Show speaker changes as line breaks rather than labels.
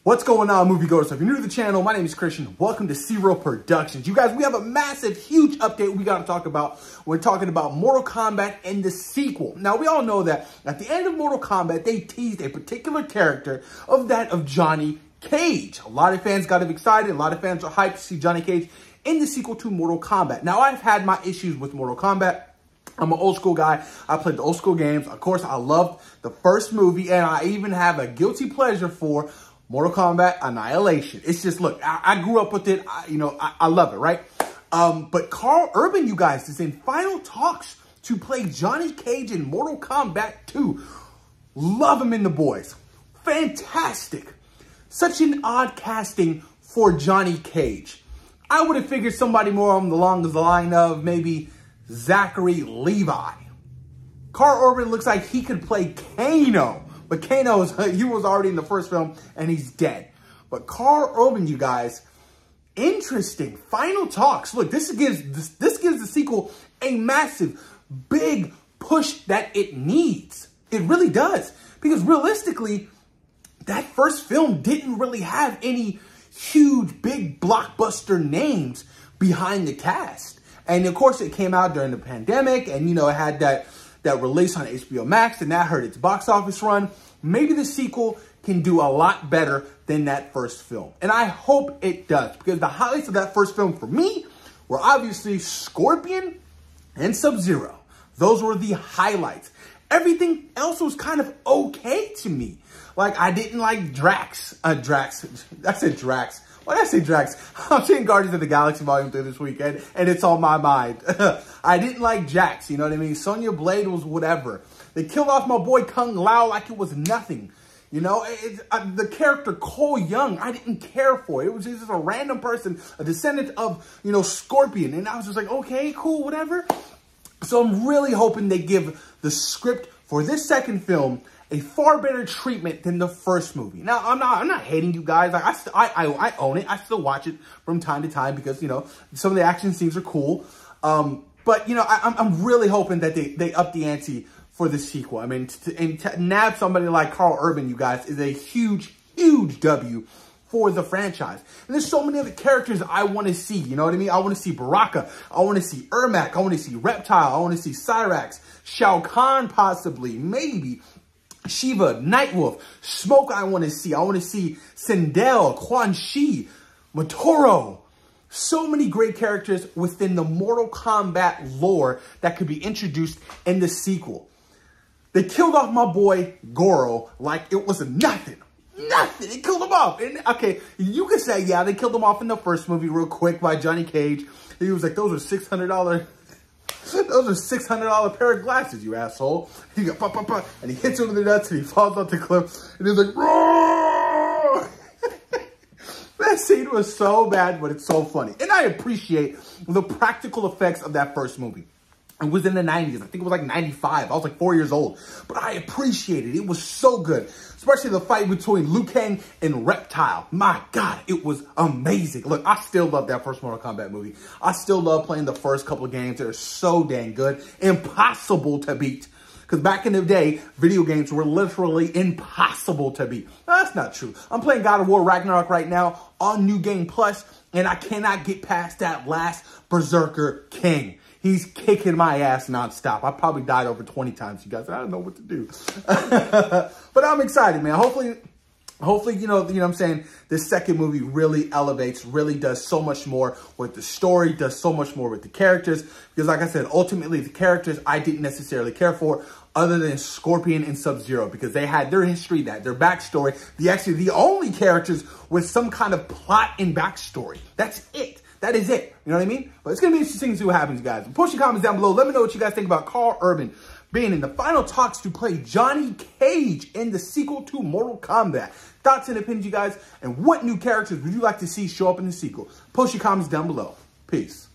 What's going on, moviegoers? So if you're new to the channel, my name is Christian. Welcome to Zero Productions. You guys, we have a massive, huge update we got to talk about. We're talking about Mortal Kombat and the sequel. Now, we all know that at the end of Mortal Kombat, they teased a particular character of that of Johnny Cage. A lot of fans got excited. A lot of fans are hyped to see Johnny Cage in the sequel to Mortal Kombat. Now, I've had my issues with Mortal Kombat. I'm an old school guy. I played the old school games. Of course, I loved the first movie, and I even have a guilty pleasure for Mortal Kombat Annihilation. It's just, look, I grew up with it. I love it, right? But Karl Urban, you guys, is in final talks to play Johnny Cage in Mortal Kombat 2. Love him in The Boys. Fantastic. Such an odd casting for Johnny Cage. I would have figured somebody more along the line of maybe Zachary Levi. Karl Urban looks like he could play Kano. But Kano, he was already in the first film, and he's dead. But Karl Urban, you guys, interesting. Final talks. Look, this gives the sequel a massive, big push that it needs. It really does. Because realistically, that first film didn't really have any huge, big, blockbuster names behind the cast. And, of course, it came out during the pandemic, and, it had that release on HBO Max, and that hurt its box office run. Maybe the sequel can do a lot better than that first film. And I hope it does, because the highlights of that first film for me were obviously Scorpion and Sub-Zero. Those were the highlights. Everything else was kind of okay to me. Like, I didn't like Drax. I said Drax. Why did I say Drax? I'm seeing Guardians of the Galaxy Volume 3 this weekend, and it's on my mind. I didn't like Jax, you know what I mean? Sonya Blade was whatever. They killed off my boy Kung Lao like it was nothing. The character Cole Young, I didn't care for. It was just a random person, a descendant of, Scorpion. And I was just like, okay, cool, whatever. So I'm really hoping they give the script for this second film a far better treatment than the first movie. Now, I'm not hating you guys. Like, I own it. I still watch it from time to time because, some of the action scenes are cool. But, I'm really hoping that they up the ante for the sequel. I mean, to nab somebody like Karl Urban, you guys, is a huge, huge W for the franchise. And there's so many other characters I want to see, you know what I mean? I want to see Baraka. I want to see Ermac. I want to see Reptile. I want to see Cyrax. Shao Kahn, possibly. Maybe. Shiva, Nightwolf, Smoke I want to see. I want to see Sindel, Quan Chi, Motoro. So many great characters within the Mortal Kombat lore that could be introduced in the sequel. They killed off my boy Goro like it was nothing. Nothing. They killed him off. And, okay, you could say, yeah, they killed him off in the first movie real quick by Johnny Cage. He was like, those are $600. Those are $600 pair of glasses, you asshole. He got pop, pop, pop, and he hits him in the nuts, and he falls off the cliff, and he's like, roar! That scene was so bad, but it's so funny. And I appreciate the practical effects of that first movie. It was in the 90s. I think it was like 95. I was like 4 years old. But I appreciate it. It was so good. Especially the fight between Liu Kang and Reptile. My God, it was amazing. Look, I still love that first Mortal Kombat movie. I still love playing the first couple of games. They're so dang good. Impossible to beat. Because back in the day, video games were literally impossible to beat. No, that's not true. I'm playing God of War Ragnarok right now on New Game Plus, and I cannot get past that last Berserker King. He's kicking my ass nonstop. I probably died over 20 times, you guys. I don't know what to do. But I'm excited, man. Hopefully, you know what I'm saying, this second movie really elevates, really does so much more with the story, does so much more with the characters. Because like I said, ultimately, the characters I didn't necessarily care for other than Scorpion and Sub-Zero, because they had their history, their backstory. Actually, the only characters with some kind of plot and backstory. That's it. That is it. You know what I mean? But it's going to be interesting to see what happens, guys. Post your comments down below. Let me know what you guys think about Karl Urban being in the final talks to play Johnny Cage in the sequel to Mortal Kombat. Thoughts and opinions, you guys, and what new characters would you like to see show up in the sequel? Post your comments down below. Peace.